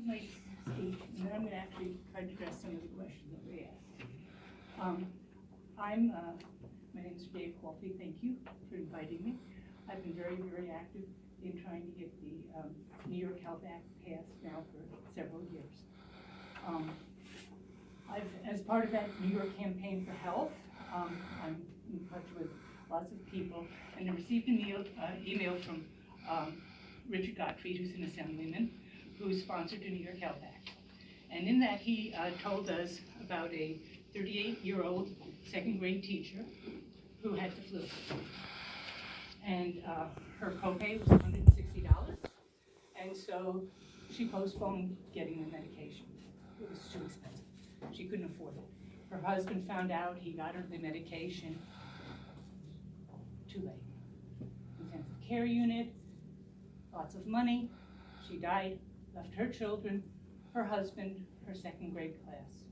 my speech, and then I'm going to actually try to address some of the questions that were asked. My name is Dave Coffey. Thank you for inviting me. I've been very, very active in trying to get the New York Health Act passed now for several years. As part of that New York Campaign for Health, I'm in touch with lots of people, and I received an email from Richard Gottfried, who's an assemblyman, who sponsored the New York Health Act. And in that, he told us about a 38-year-old second grade teacher who had the flu. And her copay was $160. And so she postponed getting the medication. It was too expensive. She couldn't afford it. Her husband found out, he got her the medication too late. Intensive care unit, lots of money. She died, left her children, her husband, her second grade class.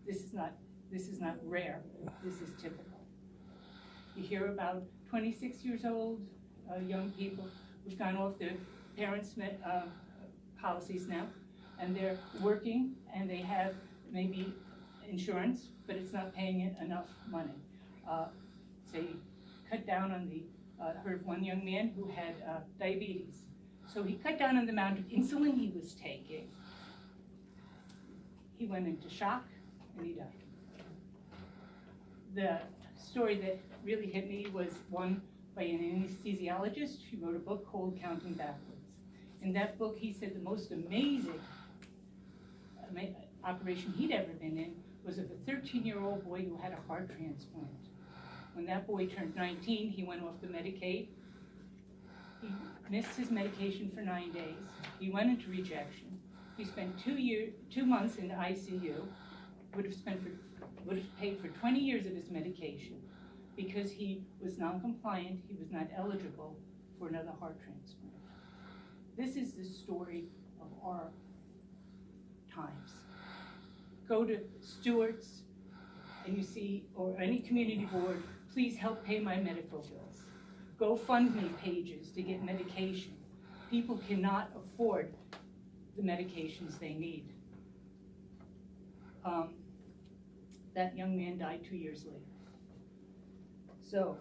This is not rare. This is typical. You hear about 26 years old young people who've gone off their parents' policies now, and they're working and they have maybe insurance, but it's not paying enough money. They cut down on the, heard of one young man who had diabetes. So he cut down on the amount of insulin he was taking. He went into shock and he died. The story that really hit me was one by an anesthesiologist. She wrote a book called Counting Backwards. In that book, he said the most amazing operation he'd ever been in was of a 13-year-old boy who had a heart transplant. When that boy turned 19, he went off the Medicaid. He missed his medication for 9 days. He went into rejection. He spent 2 months in the ICU. Would have paid for 20 years of his medication because he was non-compliant. He was not eligible for another heart transplant. This is the story of our times. Go to Stewart's and you see, or any community board, please help pay my medical bills. GoFundMe pages to get medication. People cannot afford the medications they need. That young man died 2 years later. So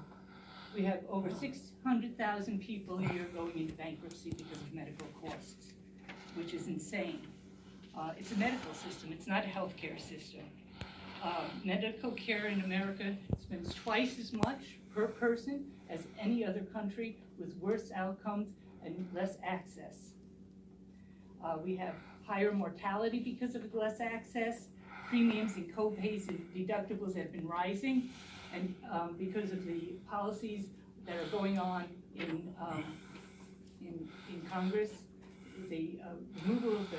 we have over 600,000 people a year going into bankruptcy because of medical costs, which is insane. It's a medical system, it's not a healthcare system. Medical care in America spends twice as much per person as any other country with worse outcomes and less access. We have higher mortality because of less access. Premiums and copays and deductibles have been rising, and because of the policies that are going on in Congress, the removal of the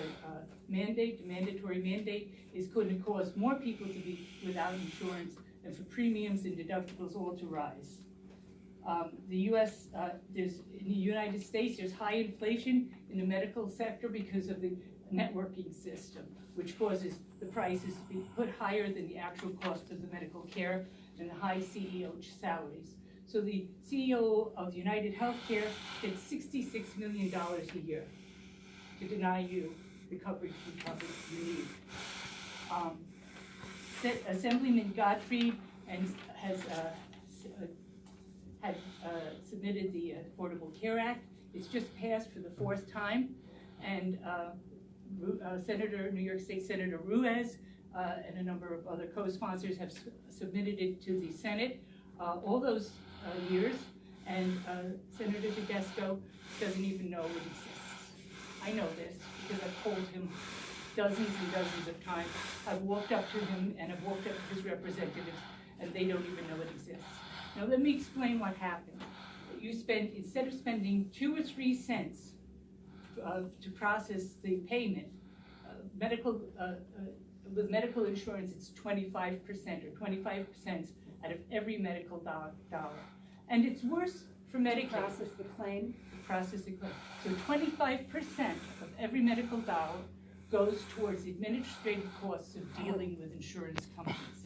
mandatory mandate is going to cause more people to be without insurance and for premiums and deductibles all to rise. In the United States, there's high inflation in the medical sector because of the networking system, which causes the prices to be put higher than the actual cost of the medical care and the high CEO salaries. So the CEO of United Healthcare gets $66 million a year to deny you the coverage you need. Assemblyman Gottfried has submitted the Affordable Care Act. It's just passed for the 4th time, and New York State Senator Ruiz and a number of other co-sponsors have submitted it to the Senate all those years, and Senator Tedesco doesn't even know it exists. I know this because I've called him dozens and dozens of times. I've walked up to him and I've walked up to his representatives, and they don't even know it exists. Now let me explain what happened. Instead of spending 2 or 3 cents to process the payment, with medical insurance, it's 25% or 25% out of every medical dollar. And it's worse for Medicaid. Process the claim. So 25% of every medical dollar goes towards the administrative costs of dealing with insurance companies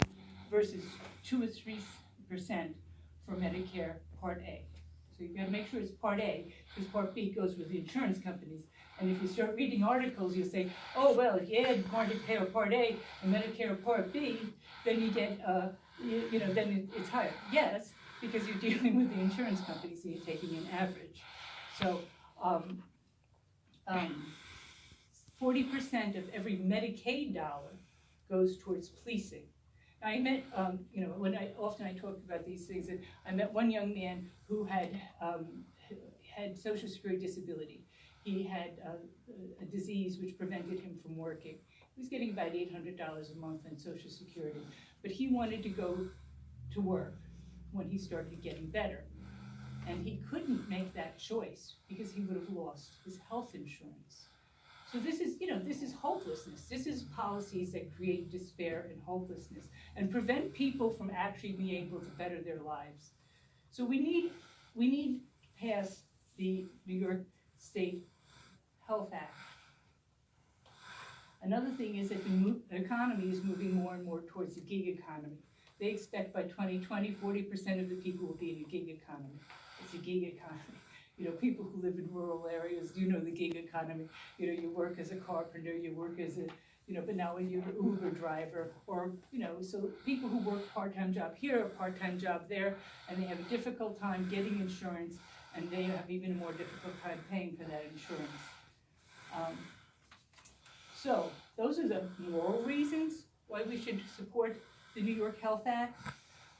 versus 2 or 3% for Medicare Part A. So you've got to make sure it's Part A, because Part B goes with the insurance companies, And if you start reading articles, you say, oh, well, if you add Medicare Part A and Medicare Part B, then you get, then it's higher. Yes, because you're dealing with the insurance companies, so you're taking an average. So 40% of every Medicaid dollar goes towards policing. I met, often I talk about these things, and I met one young man who had Social Security disability. He had a disease which prevented him from working. He was getting about $800 a month in Social Security, but he wanted to go to work when he started getting better. And he couldn't make that choice because he would have lost his health insurance. So this is hopelessness. This is policies that create despair and hopelessness and prevent people from actually being able to better their lives. So we need to pass the New York State Health Act. Another thing is that the economy is moving more and more towards the gig economy. They expect by 2020, 40% of the people will be in a gig economy. It's a gig economy. People who live in rural areas, the gig economy. You work as a carpenter, you work as but now you're an Uber driver, or, so people who work part-time job here, a part-time job there, and they have a difficult time getting insurance, and they have even a more difficult time paying for that insurance. So those are the moral reasons why we should support the New York Health Act,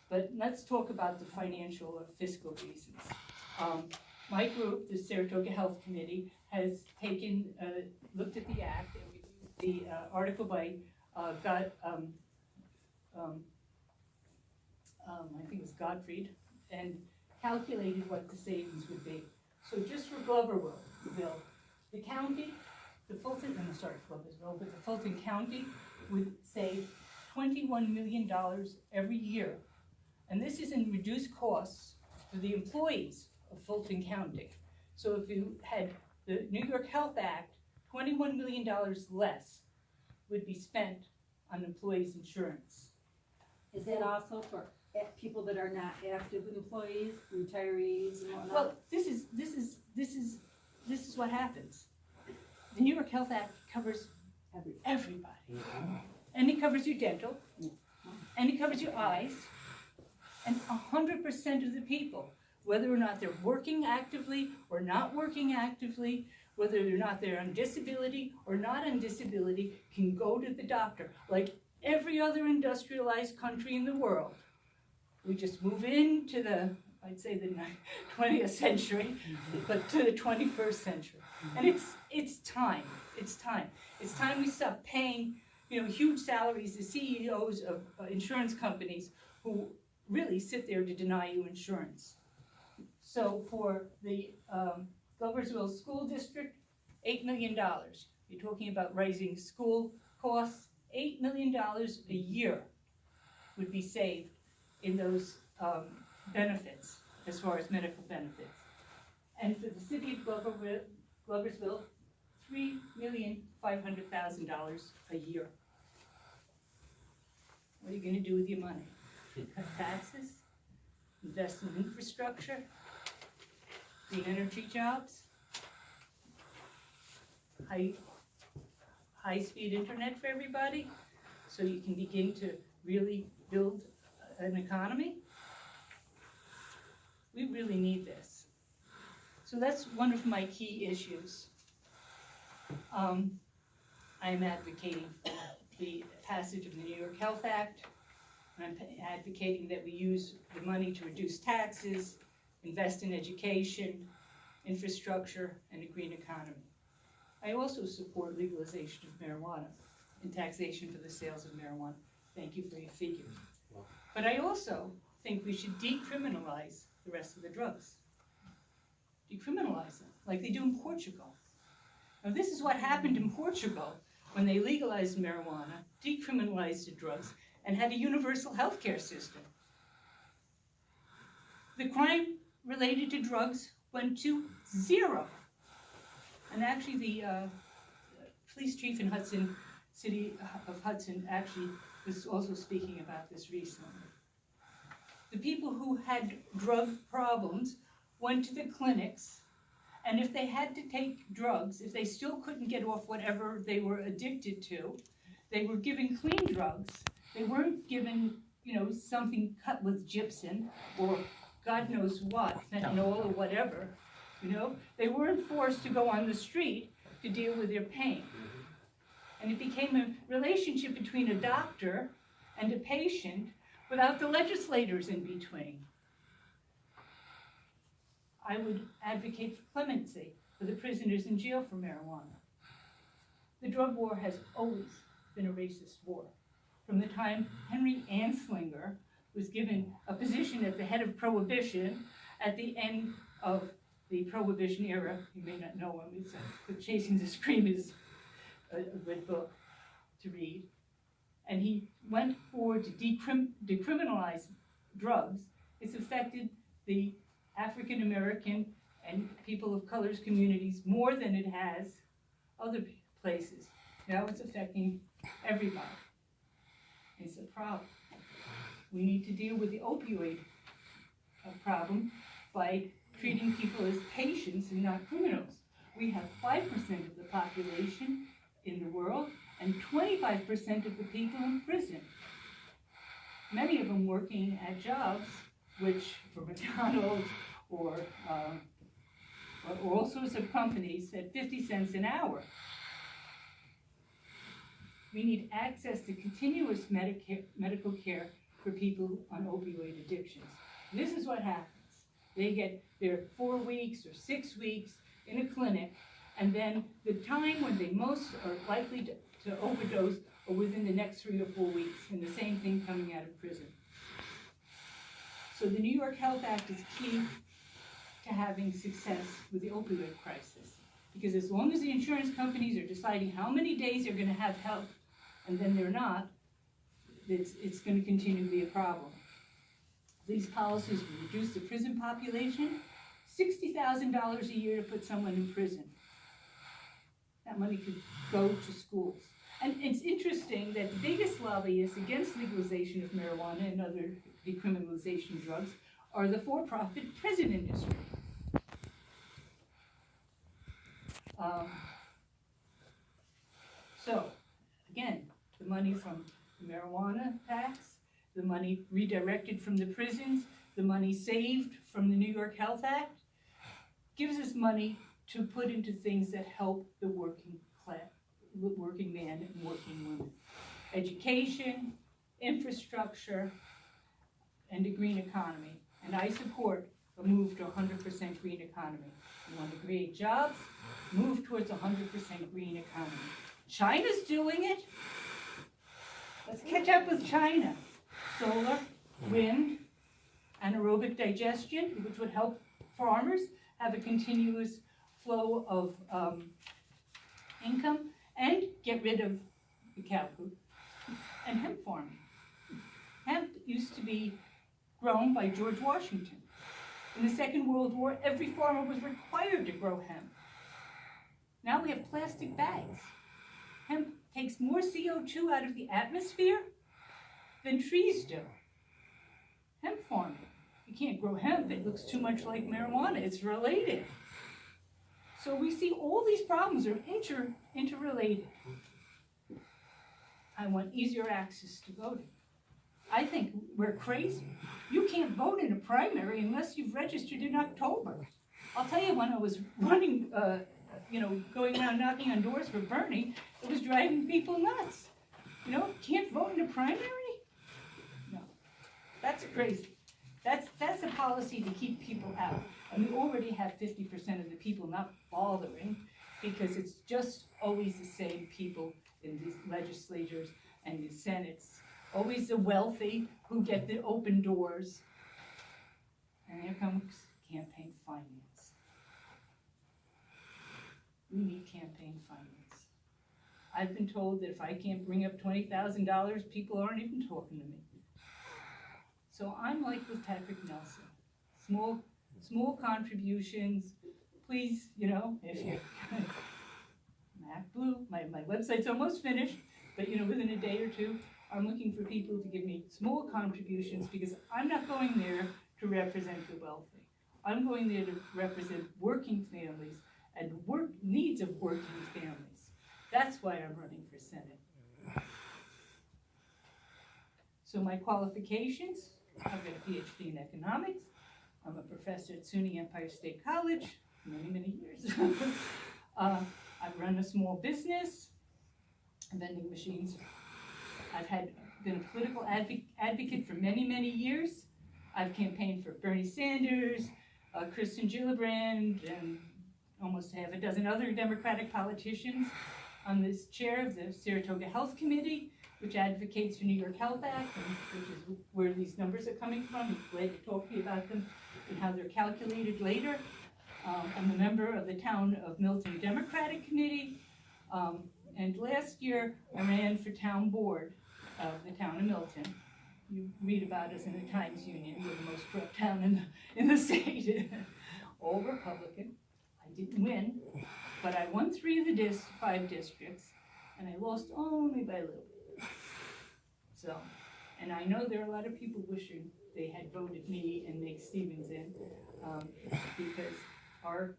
but let's talk about the financial or fiscal reasons. My group, the Saratoga Health Committee, has looked at the act and reviewed the article by I think it was Gottfried, and calculated what the savings would be. So just for Gloversville, the county, Gloversville, but the Fulton County would save $21 million every year. And this is in reduced costs for the employees of Fulton County. So if you had the New York Health Act, $21 million less would be spent on employees' insurance. Is that also for people that are not active employees, retirees and whatnot? Well, this is what happens. The New York Health Act covers everybody. And it covers your dental, and it covers your eyes, and 100% of the people, whether or not they're working actively or not working actively, whether or not they're on disability or not on disability, can go to the doctor. Like every other industrialized country in the world. We just move into I'd say the 20th century, but to the 21st century. And it's time. It's time we stop paying huge salaries to CEOs of insurance companies who really sit there to deny you insurance. So for the Gloversville School District, $8 million. You're talking about raising school costs. $8 million a year would be saved in those benefits, as far as medical benefits. And for the city of Gloversville, $3,500,000 a year. What are you going to do with your money? Cut taxes? Invest in infrastructure? Green energy jobs? High-speed internet for everybody? So you can begin to really build an economy? We really need this. So that's one of my key issues. I'm advocating for the passage of the New York Health Act. I'm advocating that we use the money to reduce taxes, invest in education, infrastructure, and a green economy. I also support legalization of marijuana and taxation for the sales of marijuana. Thank you for your figure. But I also think we should decriminalize the rest of the drugs. Decriminalize them, like they do in Portugal. Now this is what happened in Portugal when they legalized marijuana, decriminalized the drugs, and had a universal healthcare system. The crime related to drugs went to zero. And actually the police chief in Hudson, city of Hudson, actually was also speaking about this recently. The people who had drug problems went to the clinics And if they had to take drugs, if they still couldn't get off whatever they were addicted to, they were given clean drugs. They weren't given, something cut with gypsum or God knows what, fentanyl or whatever. They weren't forced to go on the street to deal with their pain. And it became a relationship between a doctor and a patient without the legislators in between. I would advocate for clemency for the prisoners in jail for marijuana. The drug war has always been a racist war. From the time Henry Anslinger was given a position at the head of Prohibition at the end of the Prohibition era, you may not know him, it's Chasing the Scream is a good book to read, and he went forward to decriminalize drugs. It's affected the African American and people of color's communities more than it has other places. Now it's affecting everybody. It's a problem. We need to deal with the opioid problem by treating people as patients and not criminals. We have 5% of the population in the world and 25% of the people in prison. Many of them working at jobs which, for McDonald's or all sorts of companies at 50 cents an hour. We need access to continuous medical care for people on opioid addictions. This is what happens. They get their 4 weeks or 6 weeks in a clinic, and then the time when they most are likely to overdose are within the next 3 or 4 weeks, and the same thing coming out of prison. So the New York Health Act is key to having success with the opioid crisis, because as long as the insurance companies are deciding how many days they're going to have help, and then they're not, it's going to continue to be a problem. These policies will reduce the prison population, $60,000 a year to put someone in prison. That money could go to schools. And it's interesting that the biggest lobbyists against legalization of marijuana and other decriminalization drugs are the for-profit prison industry. So, again, the money from the marijuana tax, the money redirected from the prisons, the money saved from the New York Health Act, gives us money to put into things that help the working class, working man and working woman. Education, infrastructure, and a green economy. And I support a move to 100% green economy. We want to create jobs, move towards a 100% green economy. China's doing it. Let's catch up with China. Solar, wind, anaerobic digestion, which would help farmers have a continuous flow of income, and get rid of the cow poop, and hemp farming. Hemp used to be grown by George Washington. In the Second World War, every farmer was required to grow hemp. Now we have plastic bags. Hemp takes more CO2 out of the atmosphere than trees do. Hemp farming. You can't grow hemp, it looks too much like marijuana, it's related. So we see all these problems are interrelated. I want easier access to voting. I think we're crazy. You can't vote in a primary unless you've registered in October. I'll tell you, when I was running, going around knocking on doors for Bernie, it was driving people nuts. Can't vote in a primary? No, that's crazy. That's a policy to keep people out. And we already have 50% of the people not bothering, because it's just always the same people in these legislatures and the senates. Always the wealthy who get the open doors. And here comes campaign finance. We need campaign finance. I've been told that if I can't bring up $20,000, people aren't even talking to me. So I'm like with Patrick Nelson. Small contributions. Please, if you're MacBlue, my website's almost finished, but within a day or two, I'm looking for people to give me small contributions, because I'm not going there to represent the wealthy. I'm going there to represent working families and needs of working families. That's why I'm running for Senate. So my qualifications, I've got a PhD in economics. I'm a professor at SUNY Empire State College, many years. I've run a small business, vending machines. Been a political advocate for many years. I've campaigned for Bernie Sanders, Kristen Gillibrand, and almost half a dozen other Democratic politicians. I'm this chair of the Saratoga Health Committee, which advocates for New York Health Act, which is where these numbers are coming from. I'm glad to talk to you about them and how they're calculated later. I'm a member of the Town of Milton Democratic Committee, and last year I ran for town board of the Town of Milton. You read about us in the Times Union. We're the most corrupt town in the state. All Republican. I didn't win, but I won 3 of the 5 districts, and I lost only by a little bit. So, and I know there are a lot of people wishing they had voted me and Meg Stevens in, because our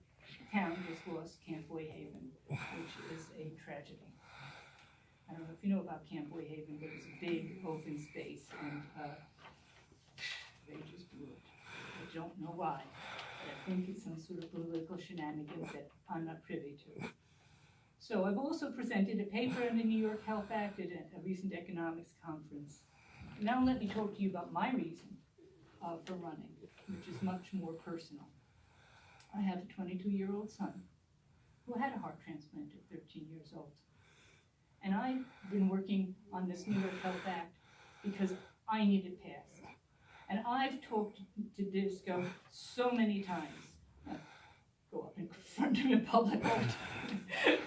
town just lost Camp Boy Haven, which is a tragedy. I don't know if you know about Camp Boy Haven, but it's a big open space, and they just blew it. I don't know why, but I think it's some sort of political shenanigans that I'm not privy to. So I've also presented a paper on the New York Health Act at a recent economics conference. Now let me talk to you about my reason for running, which is much more personal. I have a 22-year-old son who had a heart transplant at 13 years old. And I've been working on this New York Health Act because I need it passed. And I've talked to Disco so many times. Go up in front of him in public all the time.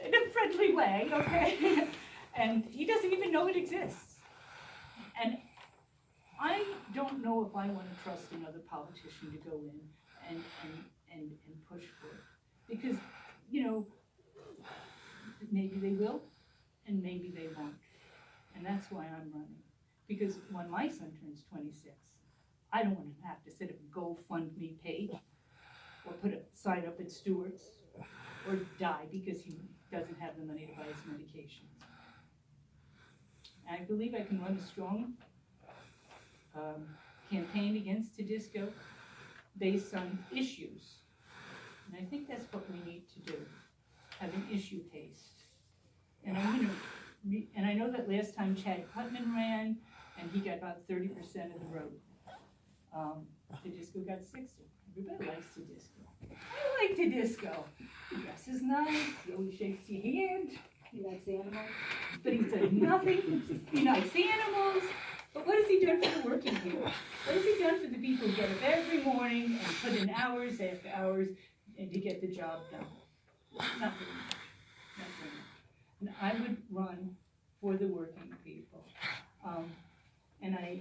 In a friendly way, okay? And he doesn't even know it exists. And I don't know if I want to trust another politician to go in and push for it. Because, you know, maybe they will, and maybe they won't. And that's why I'm running. Because when my son turns 26, I don't want to have to set up a GoFundMe page or put a sign up at Stewart's or die because he doesn't have the money to buy his medication. And I believe I can run a strong campaign against Tedisco based on issues. And I think that's what we need to do, have an issue paste. And I'm going to, and I know that last time Chad Putman ran, and he got about 30% of the vote. Tedisco got 60. Everybody likes Tedisco. I like Tedisco. He dresses nice. He always shakes your hand. He likes animals. But he said nothing. He likes animals. But what has he done for the working people? What has he done for the people who get up every morning and put in hours after hours and to get the job done? Not very much. Not very much. And I would run for the working people. And I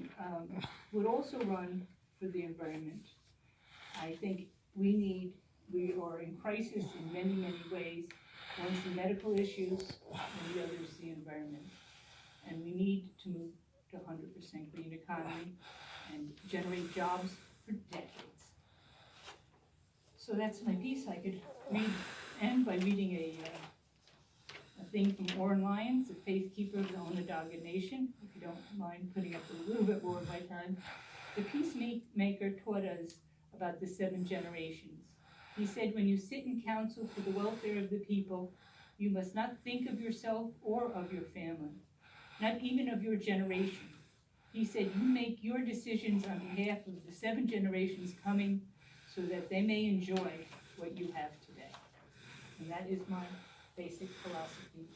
would also run for the environment. I think we are in crisis in many ways. One's the medical issues, and the other is the environment. And we need to move to 100% green economy and generate jobs for decades. So that's my piece. I could end by reading a thing from Oren Lyons, a faith keeper of the Onondaga Nation, if you don't mind putting up a little bit more of my time. The peacemaker taught us about the 7 generations. He said, when you sit in council for the welfare of the people, you must not think of yourself or of your family, not even of your generation. He said, you make your decisions on behalf of the 7 generations coming so that they may enjoy what you have today. And that is my basic philosophy.